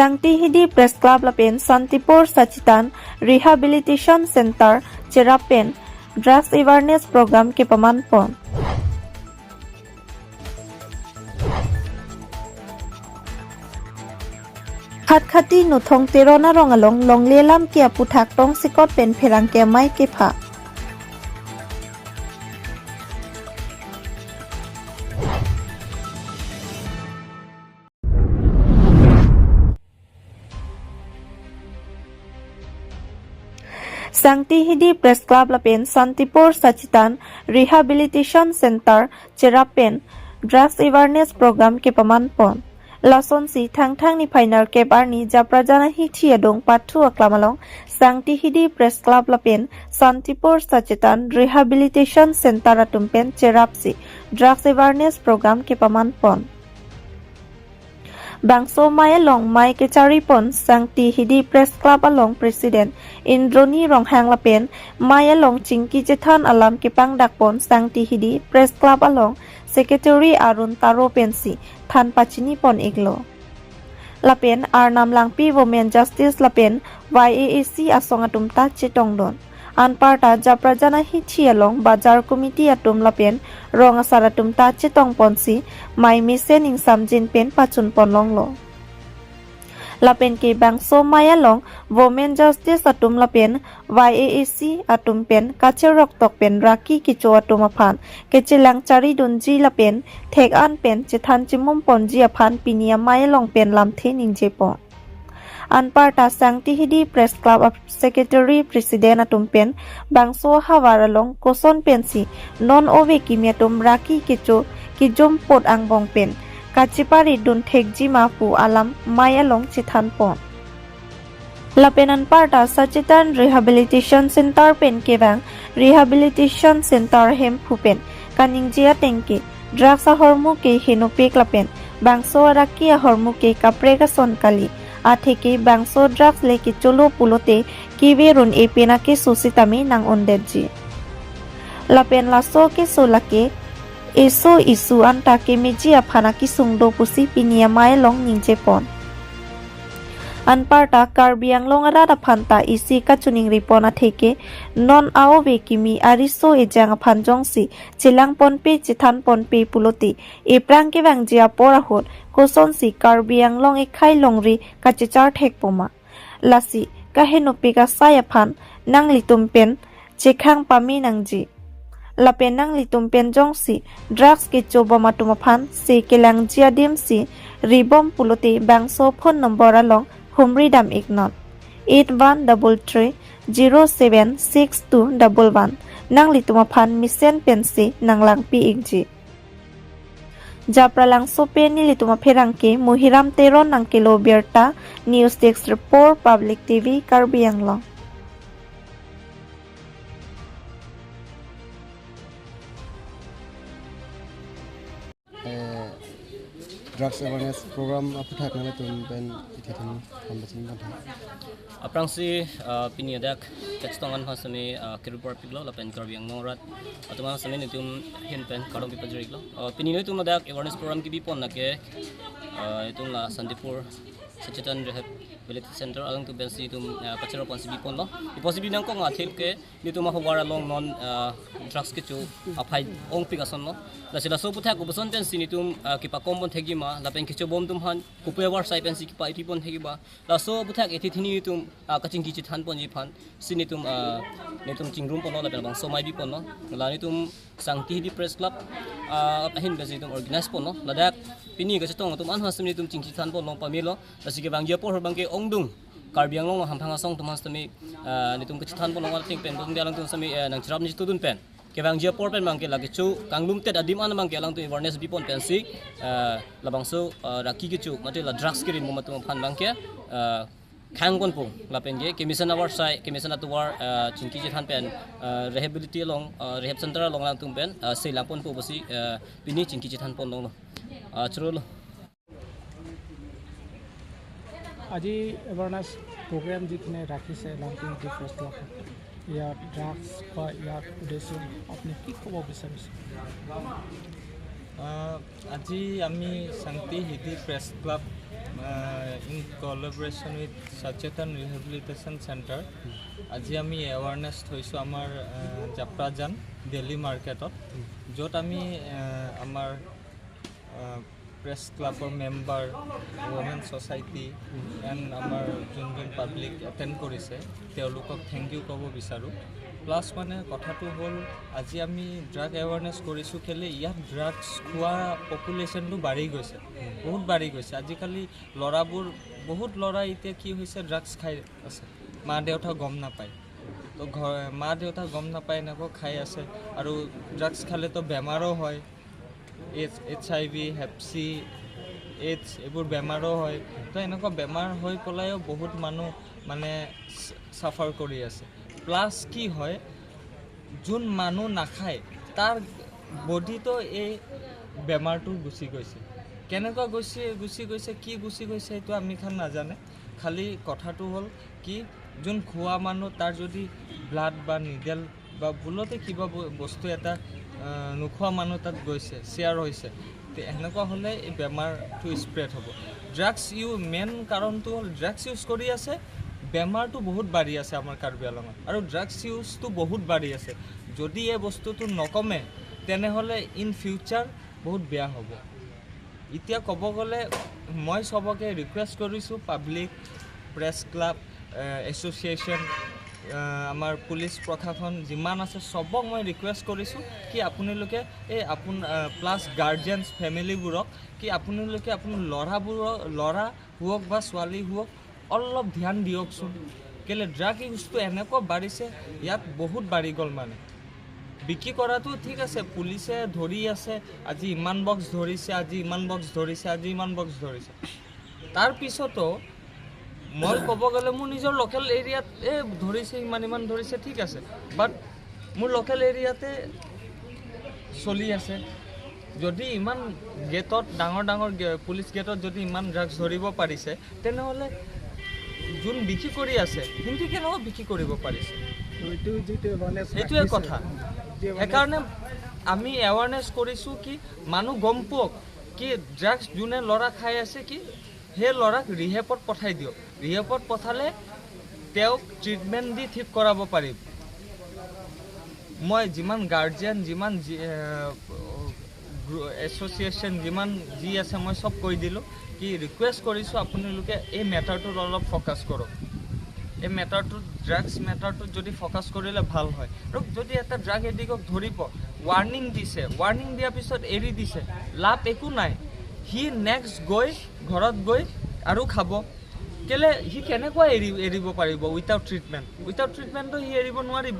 Sangtihidi Press Club Lapen Santipur Sachitan Rehabilitation Center Cherapen Drugs Awareness Program ke pamanpon. Khat-khati nuthong terona rongalong longlelam kia puthak tong sikot pen pherang ke mai ke pha. Sangtihidi Press Club Lapen Santipur Sachitan Rehabilitation Center Cherapen Drugs Awareness Program ke pamanpon. Lason si thang ni final ke barni japrajana hi thiadong pathu aklamalong Sangtihidi Press Club Lapen Santipur Sachitan Rehabilitation Center atumpen Cherapsi Drugs Awareness Program ke pamanpon. Bangso Mayalong Mai Kecharipon Sangtihidi Press Club along President Indroni Ronghang Lapen Mayalong Chingki Jethan Alam Kepang Dakpon Sangtihidi Press Club along Secretary Arun Taro Pensi Than Pachini Pon Iglo Lapen Arnam Langpi Women Justice Lapen YAAC Asong Atumta Chitongdon Anparta Japrajana Hichi along Bajar Committee Atum Lapen Rong Asaratum Ta Chitong Ponsi Mai Misen Ing Samjin Pen Pachun Ponlong Lo Lapen ke Bangso Mayalong Women Justice Atum Lapen YAAC Atum Pen Kacherok Tok Pen Raki Kicho Atum Aphan Kechilang Chari Dunji Lapen Thek An Pen Chithan Chimum Ponji Aphan Pinia Mayalong Pen Lam The Ning Jepon Anparta Sangtihidi Press Club of Secretary President Atumpen Bangso Hawaralong Koson Pensi Non Ove Kimiatum Raki Kicho Kijum Pot Angbong Pen Kachipari Dun Thekji Mapu Alam Mayalong Chithan Pon Lapen Anparta Sachitan Rehabilitation Center Pen Kebang Rehabilitation Center Hem Pupen Kaningjia Tenki Draksa Hormu Ke Hinupik Lapen Bangso Rakia Hormu Ke Kaprega Son Kali Atheke Bangso Drugs Leki Cholo Pulote Kivirun Epena ke Susitami Nang Ondedji Lapen Laso ke Solake Eso Isu Anta ke Meji Aphana ki Sungdo Pusi Pinia Mayalong Ningjepon Anparta Karbianglong Arada Phanta Isi Kachuning Ripona Theke Non Aobe Kimi Ariso Ejang Aphanjongsi Chilang Ponpe Chithan Ponpe Puloti Eprang ke Bangjia Porahot Koson si Karbianglong Ekhai Longri Kachichar Thekpoma Lasi Kahenopika Sayaphan Nang Litumpen Chekhang Pami Nangji Lapen Nang Litumpen Jongsi Drugs ke Choboma Tumaphan Si Kelang Jiadim si Ribom Pulote Bangso Phone number along Humridam Ignon 8133 076211 Nang Litumaphan Misen Pensi Nang Langpi Igji Japralang Sope Nilituma Perangke Muhiram Teron Nang Kilo Berta News Desk Report Public TV Karbianglong Drugs Awareness Program Aputhak Nala Tumpen Itithan Pambachin Bantha Aprangsi piniadak tekstongan hasami kirupar piglo lapen Karbiang Nongrat atuma hasami nitum hinpen karong pipajriglo pinino itum nadak awareness program ki bipon nake itum la Santipur Sachitan Rehabilitation Center alang tu bensi itum pachero ponsi bipon lo iposi binang ko ngathil ke nitum hawara long non drugs ke chu aphai ong pigason lo lasila so puthak ubuson pensi nitum kipa kombon thegima lapen kicho bom tum han kupewar sai pensi kipa itipon thegiba laso puthak etithini itum kaching ki chithan ponji phan sinitum nitum chingrum pon lapen bang somai bipon lo lani tum Sangtihidi Press Club ahin besi itum organize pon lo ladak pini ka chitong tum an hasmi tum chingchi than pon long pamilo lasige bang japor bang ke ongdung Karbianglong hampang asong tum hasmi nitum ka chithan pon long ting pen tum dialang tum sami nang chirap ni tudun pen ke bang japor pen bang ke lagi chu kanglum tet adim an bang ke alang tu awareness bipon pensi labang so raki ke chu mate la drugs kirin mo matum phan bang ke Kangkon pung lapen ge kemisan awar sai kemisan atuwar chingki jethan pen rehability long rehab center long lang tum pen sei lampon po basi pini chingki jethan pon long churul আজি awareness program जितने राखी से लांटिंग की first lakh या drugs का या उद्देश्य अपने की को বিচাৰিছে আজি আমি Sangtihidi Press Club in collaboration with Sachetan Rehabilitation Center আজি আমি এৱাৰনেছ থৈছোঁ আমাৰ জাপ্ৰাজান দিল্লী মাৰ্কেটত য'ত আমি আমাৰ প্ৰেছ ক্লাবৰ মেম্বাৰ ওমেন ছ'চাইটি এণ্ড আমাৰ যোন পাব্লিক এটেণ্ড কৰিছে তেওঁলোকক থেংক ইউ ক'ব বিচাৰোঁ প্লাছ মানে কথাটো হ'ল আজি আমি ড্ৰাগ এৱাৰনেছ কৰিছোঁ কেলৈ ইয়াত ড্ৰাগছ খোৱা পপুলেশ্যনটো বাঢ়ি গৈছে বহুত বাঢ়ি গৈছে আজিকালি ল'ৰাবোৰ বহুত ল'ৰা এতিয়া কি হৈছে ড্ৰাগছ খাই আছে মা দেউতা গম নাপায় তো মা দেউতা গম নাপায় এনেকৈ খাই আছে আৰু ড্ৰাগছ খালেতো বেমাৰো হয় HIV হেপচি AIDS এইবোৰ বেমাৰো হয় তো এনেকুৱা বেমাৰ হৈ পেলাইও বহুত মানুহ মানে চাফাৰ কৰি আছে প্লাছ কি হয় যোন মানুহ নাখায় তাৰ বডিটো এই বেমাৰটো গুচি গৈছে কেনেকুৱা গুচি গৈছে কি গুচি গৈছে এইটো আমি খান নাজানে খালি কথাটো হ'ল কি যোন খোৱা মানুহ তাৰ যদি ব্লাড বা নিডেল বা ভুলতে কিবা বস্তু এটা নোখোৱা মানুহ তাত গৈছে শ্বেয়াৰ হৈছে এনেকুৱা হ'লে এই বেমাৰটো স্প্ৰেড হ'ব ড্ৰাগছ মেইন কাৰণটো হ'ল ড্ৰাগছ ইউজ কৰি আছে বেমাৰটো বহুত বাঢ়ি আছে আমাৰ কাৰ্বি আংলঙত আৰু ড্ৰাগছ ইউজটো বহুত বাঢ়ি আছে যদি এই বস্তুটো নকমে তেনেহ'লে ইন ফিউচাৰ বহুত বেয়া হ'ব এতিয়া ক'ব গ'লে মই চবকে ৰিকুৱেষ্ট কৰিছোঁ পাব্লিক প্ৰেছ ক্লাব এছ'চিয়েশ্যন আমাৰ পুলিচ প্ৰশাসন যিমান আছে চবক মই ৰিকুৱেষ্ট কৰিছোঁ কি আপোনালোকে এই প্লাছ গাৰ্জেনছ ফেমিলিবোৰক কি আপোনালোকে ল'ৰা হোৱক বা ছোৱালী হোৱক অলপ ধ্যান দিয়কচোন কেলৈ ড্ৰাগ ইউজটো এনেকুৱা বাঢ়িছে ইয়াত বহুত বাঢ়ি গ'ল মানে বিক্ৰী কৰাটো ঠিক আছে পুলিচে ধৰি আছে আজি ইমান বক্স ধৰিছে আজি ইমান বক্স ধৰিছে তাৰপিছতো মই ক'ব গ'লে মোৰ নিজৰ লোকেল এৰিয়াত ধৰিছে ইমান ধৰিছে ঠিক আছে বাট মোৰ লোকেল এৰিয়াতে চলি আছে যদি ইমান গেটত ডাঙৰ পুলিচ গেটত যদি ইমান ড্ৰাগছ ধৰিব পাৰিছে তেনেহ'লে যোন বিক্ৰী কৰি আছে সিহঁতি কেনেকৈ বিক্ৰী কৰিব পাৰিছে সেইটোৱে কথা সেইকাৰণে আমি এৱাৰনেছ কৰিছোঁ কি মানুহ গম পাওক কি ড্ৰাগছ যোনে ল'ৰা খাই আছে কি সেই ল'ৰাক ৰিহেবত পঠাই দিয়ক ৰিহেবত পঠালে তেওঁক ট্ৰিটমেণ্ট দি ঠিক কৰাব পাৰিব মই যিমান গাৰ্জিয়ান যিমান এছ'চিয়েশ্যন যিমান যি আছে মই চব কৈ দিলোঁ কি ৰিকুৱেষ্ট কৰিছোঁ আপোনালোকে এই মেটাৰটোত অলপ ফ'কাছ কৰক এই মেটাৰটোত ড্ৰাগছ মেটাৰটোত যদি ফ'কাছ কৰিলে ভাল হয় আৰু যদি এটা ড্ৰাগ এডিক্টক ধৰিব ৱাৰ্ণিং দিয়াৰ পিছত এৰি দিছে লাভ একো নাই সি নেক্সট গৈ ঘৰত গৈ আৰু খাব কেলৈ সি কেনেকুৱা এৰিব পাৰিব উইথাউট ট্ৰিটমেণ্টটো সি এৰিব নোৱাৰিব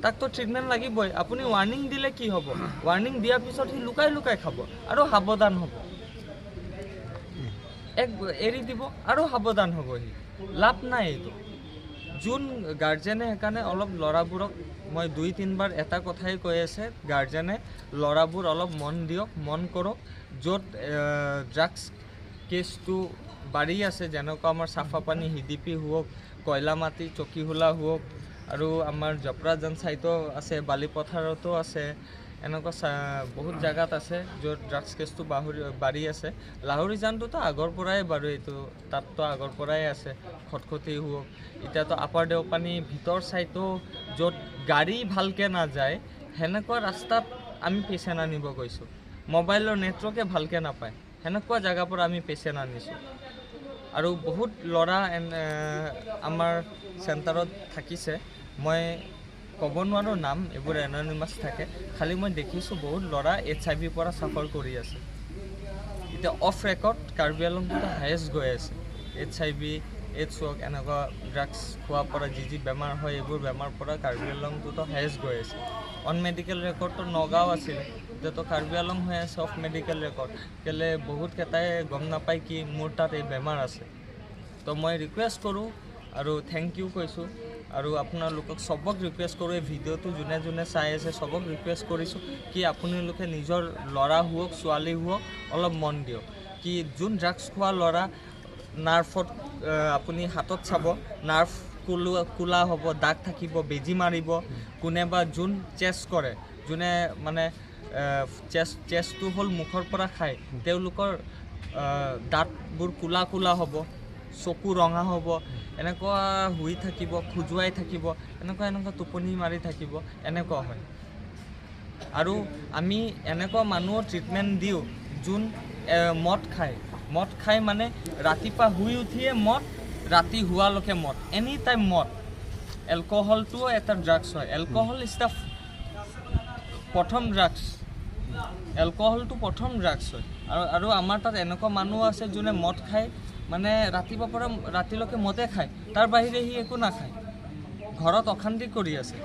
তাকতো ট্ৰিটমেণ্ট লাগিবই আপুনি ৱাৰ্ণিং দিলে কি হ'ব ৱাৰ্ণিং দিয়াৰ পিছত সি লুকাই খাব আৰু সাৱধান হ'ব এৰি দিব আৰু সাৱধান হ'ব সি লাভ নাই এইটো যোন গাৰ্জেনে সেইকাৰণে অলপ ল'ৰাবোৰক মই 2-3 বাৰ এটা কথাই কৈ আছে গাৰ্জেনে ল'ৰাবোৰ অলপ মন কৰক য'ত ড্ৰাগছ কেছটো বাঢ়ি আছে যেনেকুৱা আমাৰ চাফাপানী হিডিপি হওক কয়লামাটি চকীহোলা হওক আৰু আমাৰ জপৰাজান ছাইডো আছে বালিপথাৰতো আছে এনেকুৱা বহুত জেগাত আছে য'ত ড্ৰাগছ কেছটো বাঢ়ি আছে লাহৰীজানটোতো আগৰ পৰাই বাৰু এইটো তাততো আগৰ পৰাই আছে খটখটি হওক এতিয়াতো আপাৰ দেওপানী ভিতৰ ছাইডো য'ত গাড়ী ভালকৈ নাযায় সেনেকুৱা ৰাস্তাত আমি পেচেণ্ট আনিব গৈছোঁ মোবাইলৰ নেটৱৰ্কে ভালকৈ নাপায় সেনেকুৱা জেগাৰ পৰা আমি পেচেণ্ট আনিছোঁ আৰু বহুত ল'ৰা আমাৰ চেণ্টাৰত থাকিছে মই ক'ব নোৱাৰোঁ নাম এইবোৰ এননিমাছ থাকে খালি মই দেখিছোঁ বহুত ল'ৰা HIV পৰা চাফাৰ কৰি আছে এতিয়া অফ ৰেকৰ্ড কাৰ্বি আংলঙটোতো হায়েষ্ট গৈ আছে HIV AIDS হওক এনেকুৱা ড্ৰাগছ খোৱাৰ পৰা যি বেমাৰ হয় এইবোৰ বেমাৰ পৰা কাৰ্বি আংলঙটোতো হায়েষ্ট গৈ আছে অন মেডিকেল ৰেকৰ্ডটো নগাঁও আছিলে এতিয়াতো কাৰ্বি আংলং হৈ আছে অফ মেডিকেল ৰেকৰ্ড কেলৈ বহুতকেইটাই গম নাপায় কি মোৰ তাত এই বেমাৰ আছে তো মই ৰিকুৱেষ্ট কৰোঁ আৰু থেংক ইউ কৈছোঁ আৰু আপোনালোকক চবক ৰিকুৱেষ্ট কৰোঁ এই ভিডিঅ'টো যোনে চাই আছে চবক ৰিকুৱেষ্ট কৰিছোঁ কি আপোনালোকে নিজৰ ল'ৰা হোৱক ছোৱালী হোৱক অলপ মন দিয়ক কি যোন ড্ৰাগছ খোৱা ল'ৰা নাৰ্ভত আপুনি হাতত চাব নাৰ্ভ কোলা হ'ব দাগ থাকিব বেজী মাৰিব কোনোবা যোন চেষ্ট কৰে যোনে মানে চেষ্টটো হ'ল মুখৰ পৰা খায় তেওঁলোকৰ দাঁতবোৰ কোলা কোলা হ'ব, চকু ৰঙা হ'ব, এনেকুৱা শুই থাকিব, খোজুৱাই থাকিব, এনেকুৱা টোপনি মাৰি থাকিব, এনেকুৱা হয়। আৰু আমি এনেকুৱা মানুহৰ ট্ৰিটমেণ্ট দিওঁ যোন মদ খায় মানে ৰাতিপুৱা শুই উঠিয়ে মদ, ৰাতি হোৱালৈকে মদ, এনি টাইম মদ। এলকহলটোও এটা ড্ৰাগছ হয়। এলকহল ইজ দ্য প্ৰথম ড্ৰাগছ। এলকহলটো প্ৰথম ড্ৰাগছ হয়। আৰু আমাৰ তাত এনেকুৱা মানুহ আছে যোনে মদ খায়, মানে ৰাতিপুৱাৰ পৰা ৰাতিলৈকে মদে খায়, তাৰ বাহিৰে সি একো নাখায়, ঘৰত অশান্তি কৰি আছে,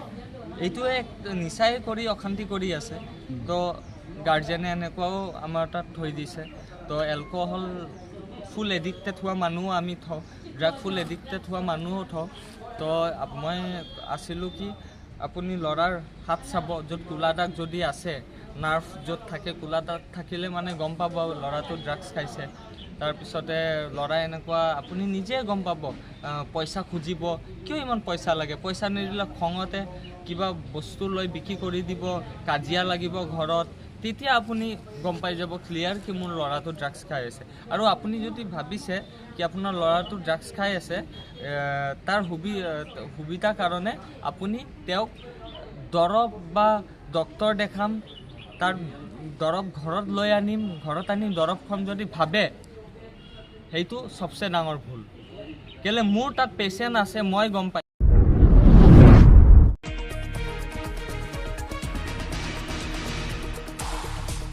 এইটোৱে নিচাই কৰি অশান্তি কৰি আছে। তো গাৰ্জেনে এনেকুৱাও আমাৰ তাত থৈ দিছে। তো এলকহল ফুল এডিক্টেড হোৱা মানুহো আমি থওঁ, ড্ৰাগ ফুল এডিক্টেড হোৱা মানুহো থওঁ। তো মই আছিলোঁ কি আপুনি ল'ৰাৰ হাত চাব, য'ত কোলা দাগ যদি আছে, নাৰ্ভ য'ত থাকে, কোলা দাগ থাকিলে মানে গম পাব ল'ৰাটো ড্ৰাগছ খাইছে। তাৰপিছতে ল'ৰা এনেকুৱা আপুনি নিজে গম পাব, পইচা খুজিব, কিয় ইমান পইচা লাগে, পইচা নিদিলে খঙতে কিবা বস্তু লৈ বিক্ৰী কৰি দিব, কাজিয়া লাগিব ঘৰত, তেতিয়া আপুনি গম পাই যাব ক্লিয়াৰ কি মোৰ ল'ৰাটো ড্ৰাগছ খাই আছে। আৰু আপুনি যদি ভাবিছে কি আপোনাৰ ল'ৰাটো ড্ৰাগছ খাই আছে, তাৰ সুবিধাৰ কাৰণে আপুনি তেওঁক দৰৱ বা ডক্তৰ দেখাম, তাৰ দৰৱ ঘৰত লৈ আনিম, ঘৰত আনি দৰৱ খুৱাম যদি ভাবে, সেইটো চবচে ডাঙৰ ভুল। কেলে মোৰ তাত পেচেণ্ট আছে, মই গম পাই।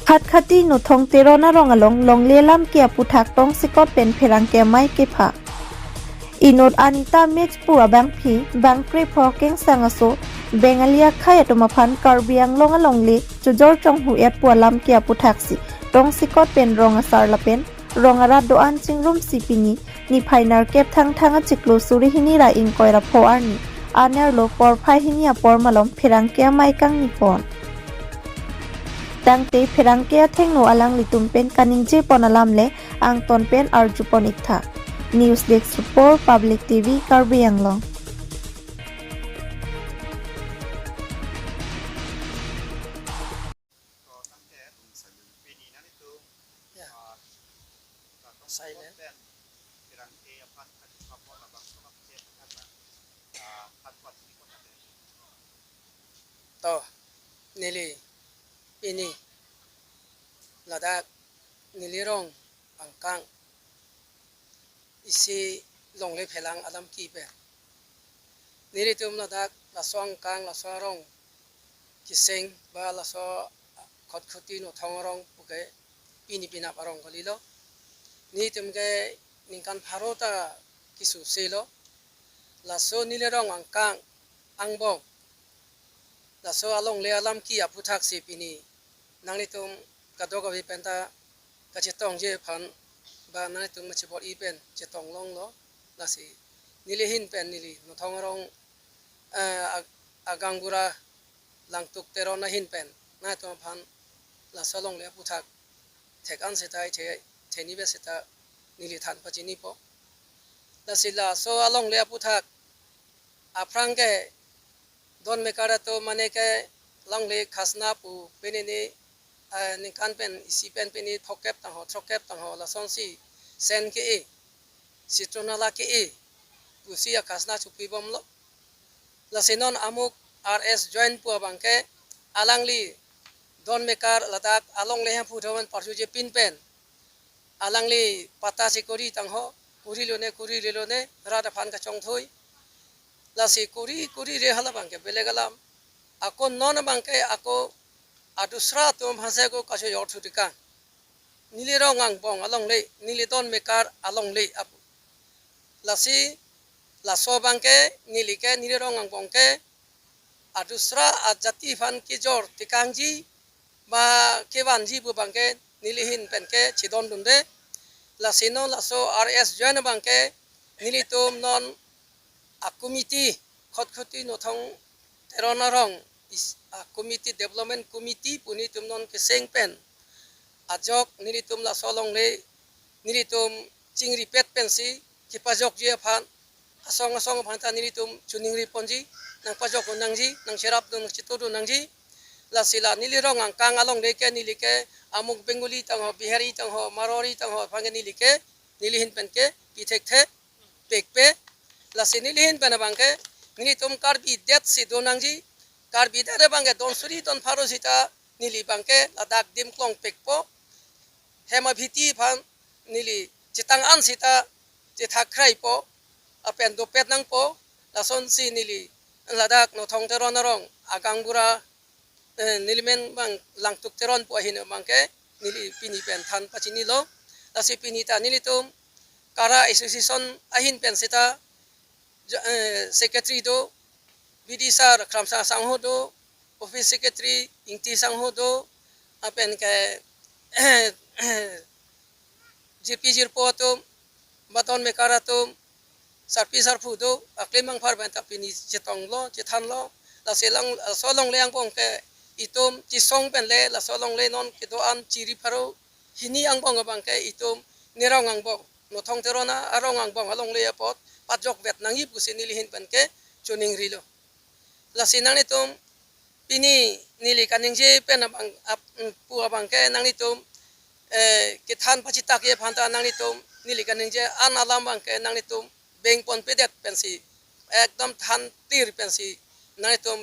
Khat-khati nuthong terona rongalong longlelam kia puthak tong sikot pen pherang ke mai kepa. Inot Anita Mitch pua bang phi bang pre phokeng sangaso bengalia khai atomaphan karbiang longalongli chujor chong hu et pualam kia puthaksi tong sikot pen ronga sarlapen rongara doan chingrum sipini ni phainar kep thang chiklo suri hini ra in koira phoarni anerlo por phai hini apor malom pherang ke mai kang ni pon. Dangte Perangkea Tengno Alang Litum Pen Kaningje Ponalamle Ang Ton Pen Arjupon Ikta. News Desk Report Public TV Karbi Anglong. To nili ini ladak nilirong angkang isi longle phelang alam ki pe niritum ladak lasong kang lasarong kiseng ba laso khotkhoti no thongrong puke pini pina parong golilo nitum ge ningkan pharota kisu selo laso nilirong angkang angbong laso along le alam ki aputhak si pini nangnitum kadoga vi penta kachetong je phan ba nangnitum machibor i pen chetong long lo lasi nilihin pen nili no thongrong agangura langtuk terona hin pen na to phan laso long le aputhak thekan setai theni be seta nili than pachini po lasi laso along le aputhak aprang ke don mekara to mane ke longle khasna pu penini ningkan pen isi pen peni thokep tang ho la sonsi sen ke e citronala ke e pusi khasna chupi bom lo la senon amuk rs join pu bangke alangli don mekar ladak along le ha pu thoman parsu je pin pen alangli pata sikori tang ho kuri lone rada phan ka chong thoi lasi kuri re hala bangke belegalam ako non bangke ako adusra to bhase ko kaso yor thutika nilirong ang bong along le nilidon mekar along le ap lasi laso bangke nilike nilirong ang bongke adusra ajati phan ki jor tikangji ba kewanji bu bangke nilihin penke chidon dunde lasino laso rs join bangke nilitum non akumiti khotkhoti nothong teronarong committee development committee puni tumnon keseng pen ajok niritum la solong le niritum chingri pet pensi kipajok je phan asong phanta niritum chuning ri ponji nang pajok nangji nang serap dun chito dun nangji la sila nili rong ang kang along de ke nili ke amuk bengali tang ho bihari tang ho marori tang ho phang nili ke nili hin pen ke pithek the pek pe la si nili hin pen bang ke nili tum kar bi det si donang ji kar bi da bang ke don suri don pharo sita nili bang ke la dak dim klong pek po hema bhiti phan nili chitang an sita che thak khrai po apen do pet nang po la son si nili ladak no thong teron narong agang bura nilimen bang langtuk teron po hin bang ke nili pini pen than pachini lo la si pini ta nili tum kara association ahin pen sita secretary do bidisar kramsa sangho do office secretary ingti sangho do apen ke GP jirpo tum baton me kara tum sarpi sarpu do aklemang phar ban tapini chetong lo chethan lo la selang solong leang pong ke itum chi song pen le la solong le non ke do an chiri pharo hini ang bong bang ke itum nirong ang bong no thong terona arong ang bong along le pot patjok vet nangi pusin nili hin pen ke chuning rilo la sinang itum pini nili kaning je pen bang pu bang ke nang itum ke than pachita ke phanta nang itum nili kaning je an alam bang ke nang itum beng pon pedet pensi ekdom than tir pensi nani tum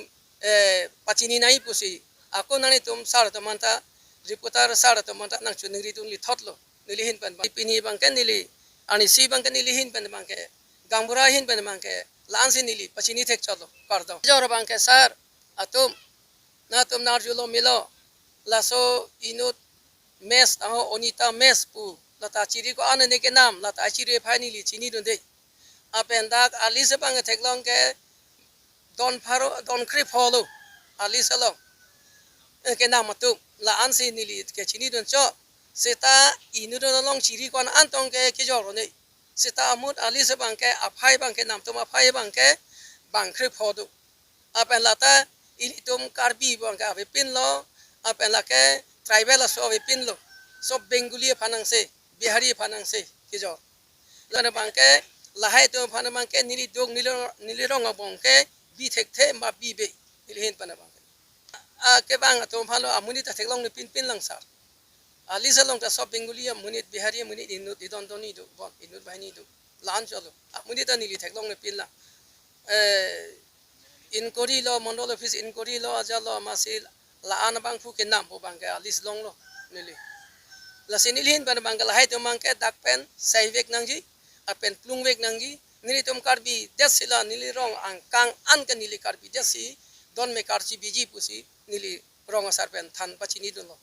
pachini nai pusi ako nani tum sar to manta reporter sar to manta nang chuningri tum li thotlo nili hin pen pini bangke nili ani si bangke nili hin pen bangke gambura hin pen bangke lansi nili pachini thek chalo kardo jor bangke sar atum na tum narjulo milo laso inut mes aho onita mes pu lata chiri ko anane ke nam lata chiri phani li chini dunde apen dak ali se bang theklong ke don pharo don kri pholo ali salong ke nam tu la ansi nili ke chini don cho seta inu don long chiri kon antong ke jor ne seta amut ali se bang ke aphai bang ke nam tu ma phai bang ke bang kri phodu apen lata ili tum karbi bang ka be pin lo apen la ke tribal so be pin lo sob bengali phanang se bihari phanang se ke jor lana bang ke lahai to phana mang ke nili dog nili rong abong ke bi thek the ma bi be nili hin pana bang ke bang to phalo amuni ta theklong ni pin lang sar ali salong ta sob bengali amuni bihari amuni inut idon doni do bon inut bahini do lan chalo amuni ta nili theklong ni pin la inquiry lo mondol office inquiry lo ajalo masil la an bang phu ke nam bo bang ke ali salong lo nili la sinili hin pana bang lahai to mang ke dak pen sai vek nang ji apen plung vek nangi nili tum karbi desila nili rong ang kang an ka nili karbi desi don me karchi biji pusi nili rong asar pen than pachini dunlo